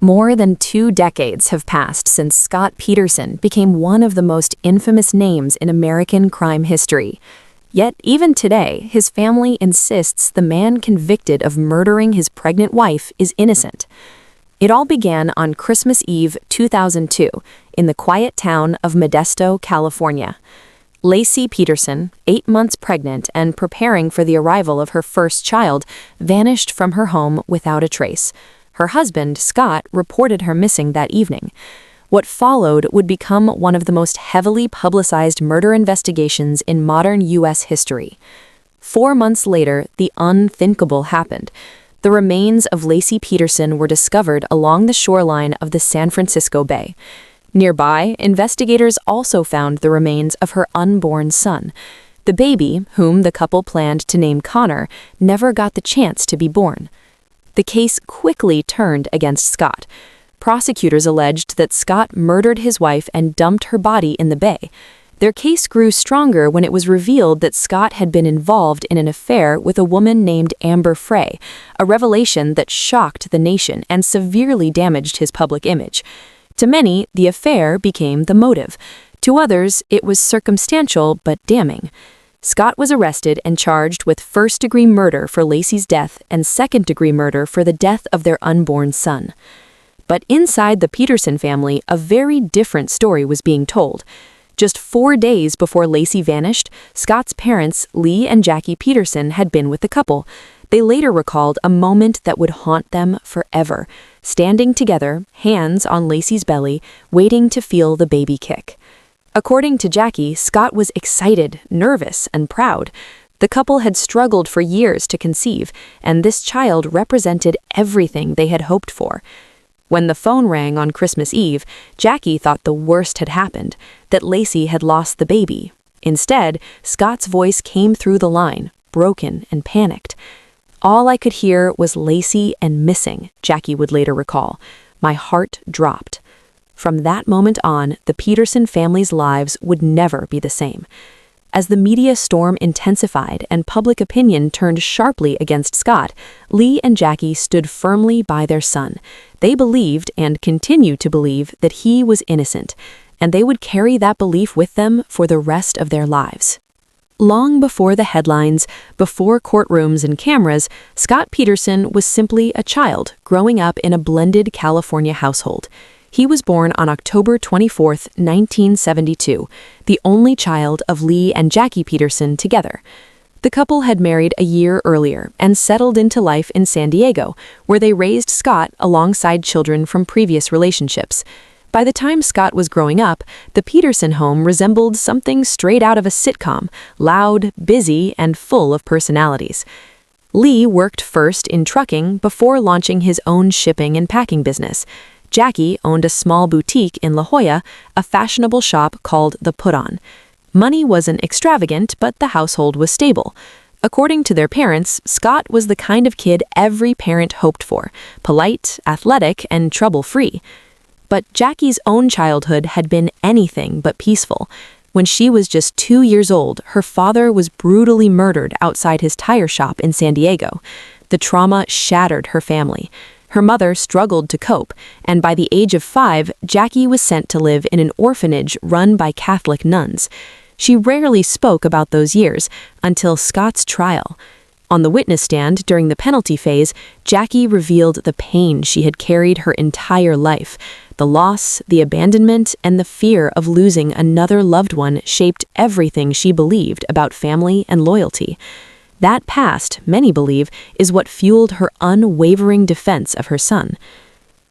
More than 2 decades have passed since Scott Peterson became one of the most infamous names in American crime history. Yet, even today, his family insists the man convicted of murdering his pregnant wife is innocent. It all began on Christmas Eve 2002 in the quiet town of Modesto, California. Laci Peterson, 8 months pregnant and preparing for the arrival of her first child, vanished from her home without a trace. Her husband, Scott, reported her missing that evening. What followed would become one of the most heavily publicized murder investigations in modern U.S. history. 4 months later, the unthinkable happened. The remains of Laci Peterson were discovered along the shoreline of the San Francisco Bay. Nearby, investigators also found the remains of her unborn son. The baby, whom the couple planned to name Connor, never got the chance to be born. The case quickly turned against Scott. Prosecutors alleged that Scott murdered his wife and dumped her body in the bay. Their case grew stronger when it was revealed that Scott had been involved in an affair with a woman named Amber Frey, a revelation that shocked the nation and severely damaged his public image. To many, the affair became the motive. To others, it was circumstantial but damning. Scott was arrested and charged with first-degree murder for Laci's death and second-degree murder for the death of their unborn son. But inside the Peterson family, a very different story was being told. Just 4 days before Laci vanished, Scott's parents, Lee and Jackie Peterson, had been with the couple. They later recalled a moment that would haunt them forever, standing together, hands on Laci's belly, waiting to feel the baby kick. According to Jackie, Scott was excited, nervous, and proud. The couple had struggled for years to conceive, and this child represented everything they had hoped for. When the phone rang on Christmas Eve, Jackie thought the worst had happened, that Laci had lost the baby. Instead, Scott's voice came through the line, broken and panicked. "All I could hear was Laci and missing," Jackie would later recall. "My heart dropped." From that moment on, the Peterson family's lives would never be the same. As the media storm intensified and public opinion turned sharply against Scott, Lee and Jackie stood firmly by their son. They believed, and continue to believe, that he was innocent, and they would carry that belief with them for the rest of their lives. Long before the headlines, before courtrooms and cameras, Scott Peterson was simply a child growing up in a blended California household. He was born on October 24, 1972, the only child of Lee and Jackie Peterson together. The couple had married a year earlier and settled into life in San Diego, where they raised Scott alongside children from previous relationships. By the time Scott was growing up, the Peterson home resembled something straight out of a sitcom, loud, busy, and full of personalities. Lee worked first in trucking before launching his own shipping and packing business. Jackie owned a small boutique in La Jolla, a fashionable shop called The Put-On. Money wasn't extravagant, but the household was stable. According to their parents, Scott was the kind of kid every parent hoped for, polite, athletic, and trouble-free. But Jackie's own childhood had been anything but peaceful. When she was just 2 years old, her father was brutally murdered outside his tire shop in San Diego. The trauma shattered her family. Her mother struggled to cope, and by the age of 5, Jackie was sent to live in an orphanage run by Catholic nuns. She rarely spoke about those years until Scott's trial. On the witness stand during the penalty phase, Jackie revealed the pain she had carried her entire life. The loss, the abandonment, and the fear of losing another loved one shaped everything she believed about family and loyalty. That past, many believe, is what fueled her unwavering defense of her son.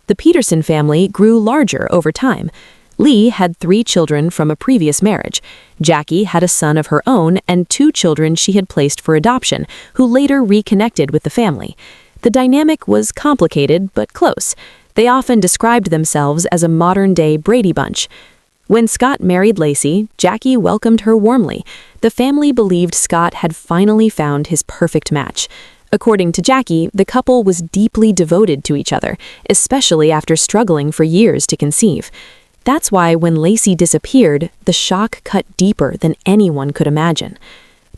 The Peterson family grew larger over time. Lee had 3 children from a previous marriage. Jackie had a son of her own and 2 children she had placed for adoption, who later reconnected with the family. The dynamic was complicated but close. They often described themselves as a modern-day Brady Bunch. When Scott married Laci, Jackie welcomed her warmly. The family believed Scott had finally found his perfect match. According to Jackie, the couple was deeply devoted to each other, especially after struggling for years to conceive. That's why when Laci disappeared, the shock cut deeper than anyone could imagine.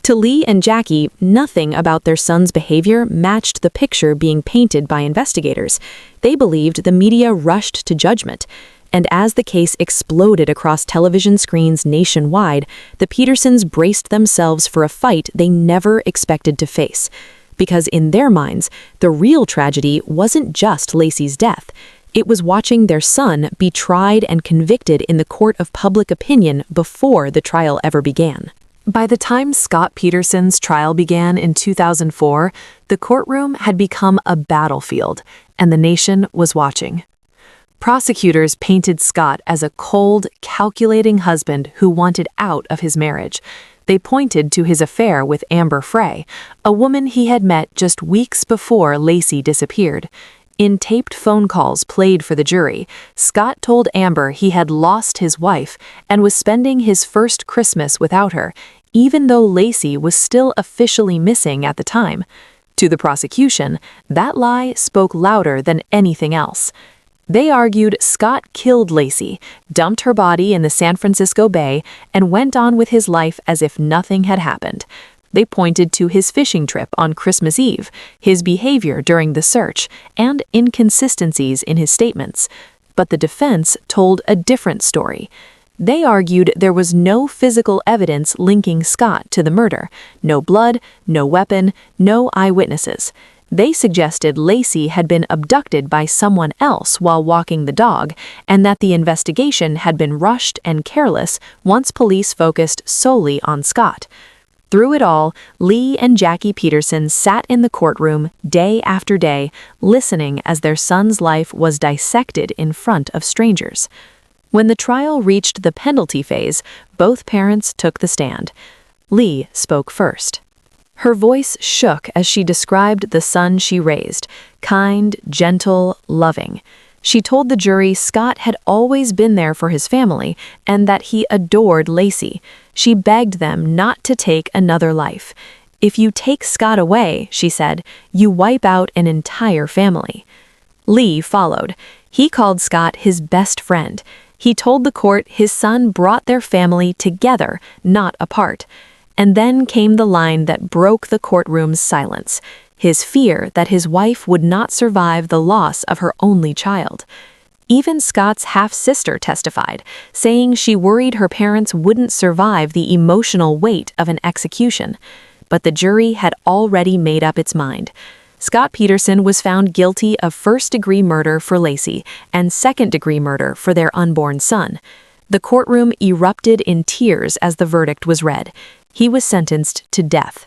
To Lee and Jackie, nothing about their son's behavior matched the picture being painted by investigators. They believed the media rushed to judgment. And as the case exploded across television screens nationwide, the Petersons braced themselves for a fight they never expected to face. Because in their minds, the real tragedy wasn't just Laci's death. It was watching their son be tried and convicted in the court of public opinion before the trial ever began. By the time Scott Peterson's trial began in 2004, the courtroom had become a battlefield, and the nation was watching. Prosecutors painted Scott as a cold, calculating husband who wanted out of his marriage. They pointed to his affair with Amber Frey, a woman he had met just weeks before Laci disappeared. In taped phone calls played for the jury, Scott told Amber he had lost his wife and was spending his first Christmas without her, even though Laci was still officially missing at the time. To the prosecution, that lie spoke louder than anything else. They argued Scott killed Laci, dumped her body in the San Francisco Bay, and went on with his life as if nothing had happened. They pointed to his fishing trip on Christmas Eve, his behavior during the search, and inconsistencies in his statements. But the defense told a different story. They argued there was no physical evidence linking Scott to the murder, no blood, no weapon, no eyewitnesses. They suggested Laci had been abducted by someone else while walking the dog, and that the investigation had been rushed and careless once police focused solely on Scott. Through it all, Lee and Jackie Peterson sat in the courtroom day after day, listening as their son's life was dissected in front of strangers. When the trial reached the penalty phase, both parents took the stand. Lee spoke first. Her voice shook as she described the son she raised, kind, gentle, loving. She told the jury Scott had always been there for his family and that he adored Laci. She begged them not to take another life. "If you take Scott away," she said, "you wipe out an entire family." Lee followed. He called Scott his best friend. He told the court his son brought their family together, not apart. And then came the line that broke the courtroom's silence, his fear that his wife would not survive the loss of her only child. Even Scott's half-sister testified, saying she worried her parents wouldn't survive the emotional weight of an execution. But the jury had already made up its mind. Scott Peterson was found guilty of first-degree murder for Laci and second-degree murder for their unborn son. The courtroom erupted in tears as the verdict was read. He was sentenced to death.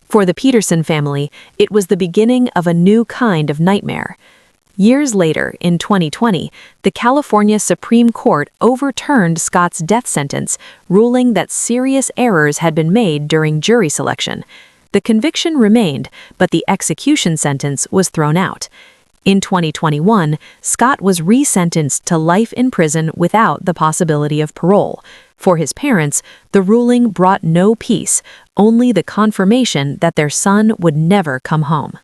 For the Peterson family, it was the beginning of a new kind of nightmare. Years later, in 2020, the California Supreme Court overturned Scott's death sentence, ruling that serious errors had been made during jury selection. The conviction remained, but the execution sentence was thrown out. In 2021, Scott was resentenced to life in prison without the possibility of parole. For his parents, the ruling brought no peace, only the confirmation that their son would never come home.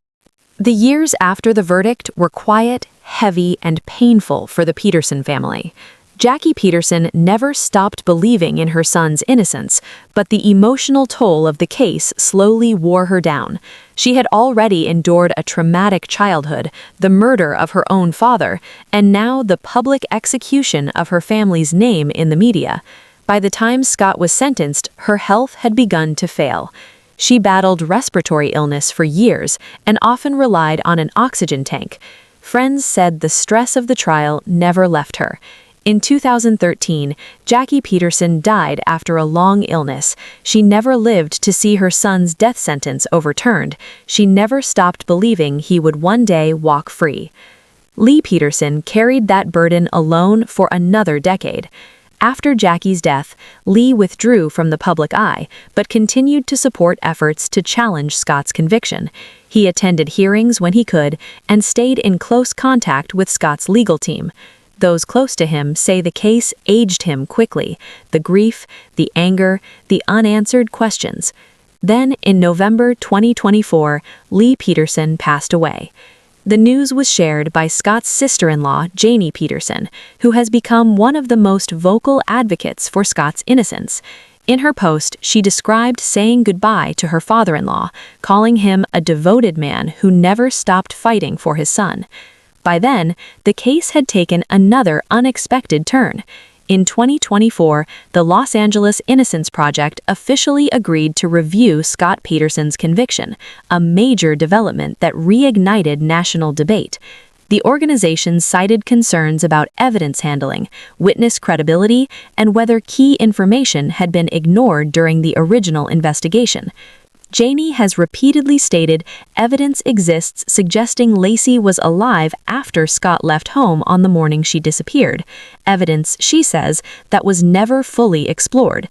The years after the verdict were quiet, heavy, and painful for the Peterson family. Jackie Peterson never stopped believing in her son's innocence, but the emotional toll of the case slowly wore her down. She had already endured a traumatic childhood, the murder of her own father, and now the public execution of her family's name in the media. By the time Scott was sentenced, her health had begun to fail. She battled respiratory illness for years and often relied on an oxygen tank. Friends said the stress of the trial never left her. In 2013, Jackie Peterson died after a long illness. She never lived to see her son's death sentence overturned. She never stopped believing he would one day walk free. Lee Peterson carried that burden alone for another decade. After Jackie's death, Lee withdrew from the public eye, but continued to support efforts to challenge Scott's conviction. He attended hearings when he could and stayed in close contact with Scott's legal team. Those close to him say the case aged him quickly, the grief, the anger, the unanswered questions. Then, in November 2024, Lee Peterson passed away. The news was shared by Scott's sister-in-law, Janie Peterson, who has become one of the most vocal advocates for Scott's innocence. In her post, she described saying goodbye to her father-in-law, calling him a devoted man who never stopped fighting for his son. By then, the case had taken another unexpected turn. In 2024, the Los Angeles Innocence Project officially agreed to review Scott Peterson's conviction, a major development that reignited national debate. The organization cited concerns about evidence handling, witness credibility, and whether key information had been ignored during the original investigation. Janie has repeatedly stated evidence exists suggesting Laci was alive after Scott left home on the morning she disappeared. Evidence, she says, that was never fully explored.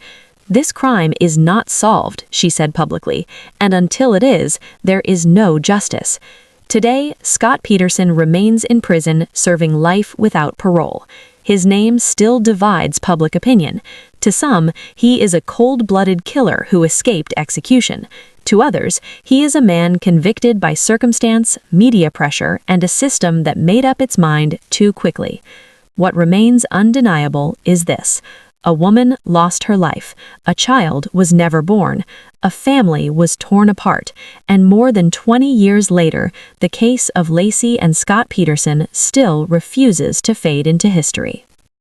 This crime is not solved, she said publicly, and until it is, there is no justice. Today, Scott Peterson remains in prison serving life without parole. His name still divides public opinion. To some, he is a cold-blooded killer who escaped execution. To others, he is a man convicted by circumstance, media pressure, and a system that made up its mind too quickly. What remains undeniable is this: a woman lost her life, a child was never born, a family was torn apart, and more than 20 years later, the case of Laci and Scott Peterson still refuses to fade into history.